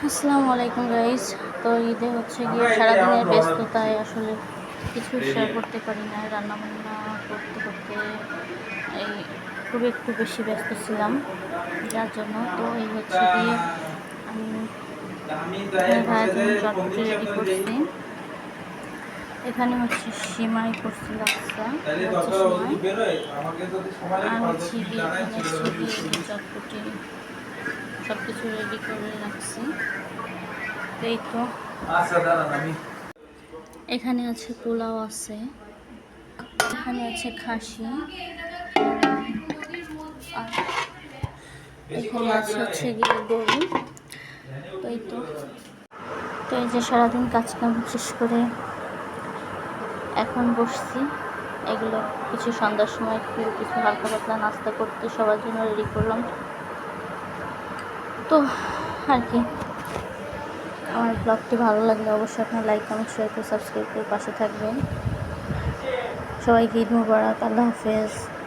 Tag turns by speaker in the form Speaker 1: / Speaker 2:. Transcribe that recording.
Speaker 1: আসসালামু আলাইকুম গাইস। তো ঈদে হচ্ছে গিয়ে সারাদিনের ব্যস্ততায় আসলে কিছু শেয়ার করতে পারি না। রান্নাবান্না করতে করতে এই খুব একটু বেশি ব্যস্ত ছিলাম, যার জন্য তো এই হচ্ছে গিয়ে আমি ভাজার চটপটি রেডি করছি। এখানে হচ্ছে সিমাই করছি, লাচ্ছা হচ্ছে সিমাই, আর হচ্ছে গিয়ে এখানে চটপটি সব কিছু রেডি করে রাখছি। এই তো এখানে আছে পোলাও আছে, এখানে আছে খাসি, আর এখানে আছে হচ্ছে গিয়ে গরু। তো এই তো তো এই যে সারাদিন কাজকাম শেষ করে এখন বসছি। এগুলো কিছু সন্ধ্যার সময় একটু কিছু হালকা পাতলা নাস্তা করতে সবার জন্য রেডি করলাম। তো আর কি, আমার ব্লগটি ভালো লাগলে অবশ্যই আপনার লাইক কমেন্ট শেয়ার করে সাবস্ক্রাইব করে পাশে থাকবেন। সবাইকে ঈদ মুবারক, আল্লাহ হাফেজ।